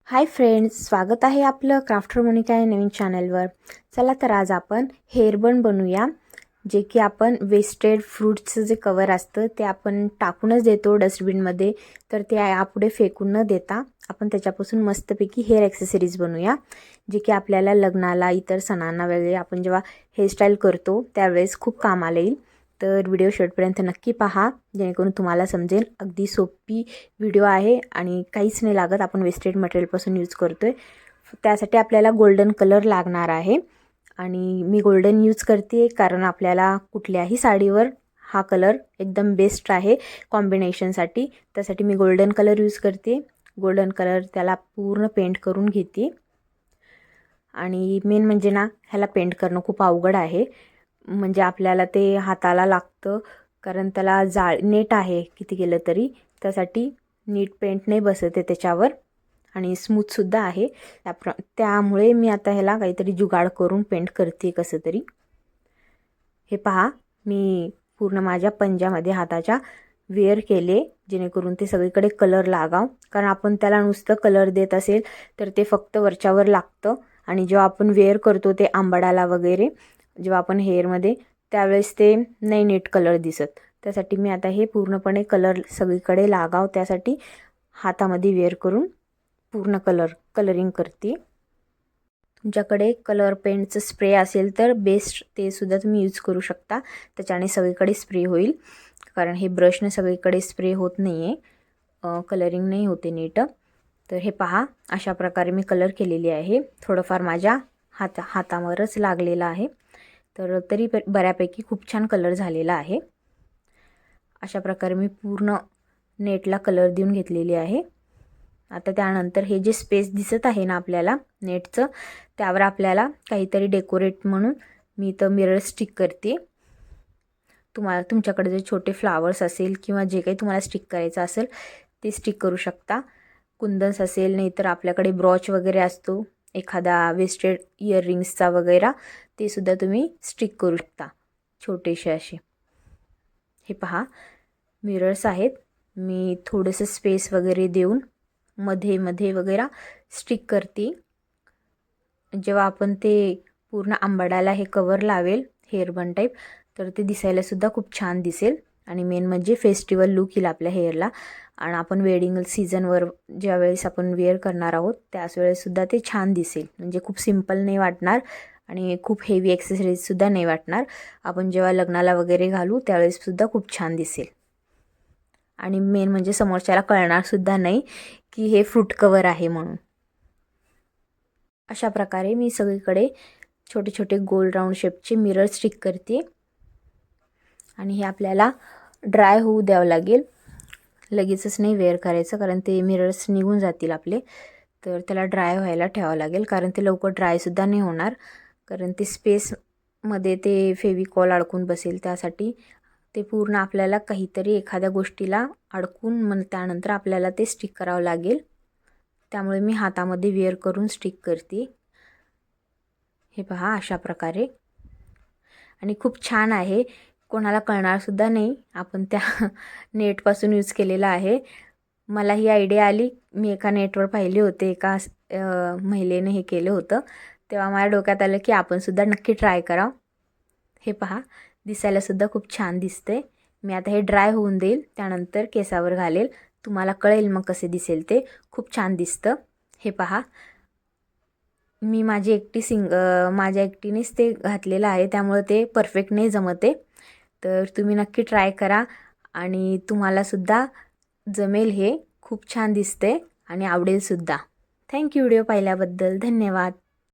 Hi friends, स्वागत आहे आपलं क्राफ्टर मोनिका या नवीन चॅनलवर. चला तर आज आपण हेअर बन बनवूया. जे की आपण वेस्टेड फ्रूट्सचं जे कवर असतं ते आपण टाकूनच देतो डस्टबिनमध्ये, तर ते यापुढे फेकून न देता आपण त्याच्यापासून मस्तपैकी हेअर ॲक्सेसरीज बनवूया. जे की आपल्याला लग्नाला, इतर सणांना वगैरे आपण जेव्हा हेअरस्टाईल करतो त्यावेळेस खूप कामाला येईल. तर व्हिडिओ शेवटपर्यंत नक्की पहा, जेणेकरून तुम्हाला समजेल. अगदी सोपी व्हिडिओ आहे आणि काहीच नाही लागत. आपण वेस्टेड मटेरियलपासून यूज करतोय. त्यासाठी आपल्याला गोल्डन कलर लागणार आहे आणि मी गोल्डन यूज करते कारण आपल्याला कुठल्याही साडीवर हा कलर एकदम बेस्ट आहे कॉम्बिनेशनसाठी. त्यासाठी मी गोल्डन कलर यूज करते. गोल्डन कलर त्याला पूर्ण पेंट करून घेते आणि मेन म्हणजे ना, ह्याला पेंट करणं खूप अवघड आहे. म्हणजे आपल्याला ते हाताला लागतं कारण त्याला नेट आहे किती केलं तरी. त्यासाठी नीट पेंट नाही बसत आहे त्याच्यावर आणि स्मूथसुद्धा आहे. त्यामुळे मी आता ह्याला काहीतरी जुगाड करून पेंट करते कसं तरी. हे पहा, मी पूर्ण माझ्या पंजामध्ये हाताच्या वेअर केले जेणेकरून ते सगळीकडे कलर लागाव. कारण आपण त्याला नुसतं कलर देत असेल तर ते फक्त वरच्यावर लागतं आणि जेव्हा आपण वेअर करतो ते आंबाडाला वगैरे, जेव्हा आपण हेअरमध्ये, त्यावेळेस ते नाही नीट कलर दिसत. त्यासाठी मी आता हे पूर्णपणे कलर सगळीकडे लागाव त्यासाठी हातामध्ये वेअर करून पूर्ण कलरिंग करते. तुमच्याकडे कलर पेंटचं स्प्रे असेल तर बेस्ट, ते सुद्धा तुम्ही यूज करू शकता. त्याच्याने सगळीकडे स्प्रे होईल कारण हे ब्रशने सगळीकडे स्प्रे होत नाही आहे, कलरिंग नाही होते नीट. तर हे पहा, अशा प्रकारे मी कलर केलेली आहे. थोडंफार माझ्या हातावरच लागलेलं आहे, तर तरी बऱ्यापैकी खूप छान कलर झालेला आहे. अशा प्रकारे मी पूर्ण नेटला कलर देऊन घेतलेली आहे. आता त्यानंतर हे जे स्पेस दिसत आहे ना आपल्याला नेटचं, त्यावर आपल्याला काहीतरी डेकोरेट म्हणून मी इथं मिरर स्टिक करते. तुमच्याकडे जे छोटे फ्लावर्स असेल किंवा जे काही तुम्हाला स्टिक करायचं असेल ते स्टिक करू शकता. कुंदन्स असेल, नाही तर आपल्याकडे ब्रॉच वगैरे असतो एखादा वेस्टेड इयररिंग्सचा वगैरे, ते सुद्धा तुम्ही स्टिक करू शकता छोटेसे असे. हे पहा, मिरर्स आहेत. मी थोडंसं स्पेस वगैरे देऊन मध्ये वगैरे स्टिक करते. जेव्हा आपण ते पूर्ण आंबाडाला हे कवर लावेल हेअर बन टाईप, तर ते दिसायला सुद्धा खूप छान दिसेल आणि मेन म्हणजे फेस्टिवल लुक येईल आपल्या हेअरला. आणि आपण वेडिंग सीझनवर ज्यावेळेस आपण वेअर करणार आहोत त्याच वेळेससुद्धा ते छान दिसेल. म्हणजे खूप सिम्पल नाही वाटणार आणि खूप हेवी ॲक्सेसरीजसुद्धा नाही वाटणार. आपण जेव्हा लग्नाला वगैरे घालू त्यावेळेससुद्धा खूप छान दिसेल आणि मेन म्हणजे समोरच्याला कळणारसुद्धा नाही की हे फ्रूट कवर आहे म्हणून. अशा प्रकारे मी सगळीकडे छोटे छोटे गोल राऊंड शेपचे मिरर स्टिक करते आणि हे आपल्याला ड्राय होऊ द्यावं लागेल. लगेचच नाही वेअर करायचं कारण ते मिरर्स निघून जातील आपले. तर त्याला ड्राय व्हायला ठेवावं लागेल कारण ते लवकर ड्रायसुद्धा नाही होणार, कारण ते स्पेसमध्ये ते फेविकॉल अडकून बसेल. त्यासाठी ते पूर्ण आपल्याला काहीतरी एखाद्या गोष्टीला अडकून मग त्यानंतर आपल्याला ते स्टिक करावं लागेल. त्यामुळे मी हातामध्ये वेअर करून स्टिक करते. हे पहा, अशा प्रकारे. आणि खूप छान आहे, कोणाला कळणारसुद्धा नाही आपण त्या नेटपासून यूज केलेला आहे. मला ही आयडिया आली, मी एका नेटवर पाहिले होते, एका महिलेने हे केलं होतं, तेव्हा माझ्या डोक्यात आलं की आपणसुद्धा नक्की ट्राय करावं. हे पहा, दिसायलासुद्धा खूप छान दिसते. मी आता हे ड्राय होऊन देईल, त्यानंतर केसावर घालेल. तुम्हाला कळेल मग कसे दिसेल ते. खूप छान दिसतं. हे पहा, मी माझ्या एकटीनेच ते घातलेलं आहे, त्यामुळे ते परफेक्ट नाही जमते. तर तुम्ही नक्की ट्राय करा आणि तुम्हालासुद्धा जमेल. हे खूप छान दिसते आणि आवडेलसुद्धा. थँक्यू व्हिडिओ पाहिल्याबद्दल. धन्यवाद.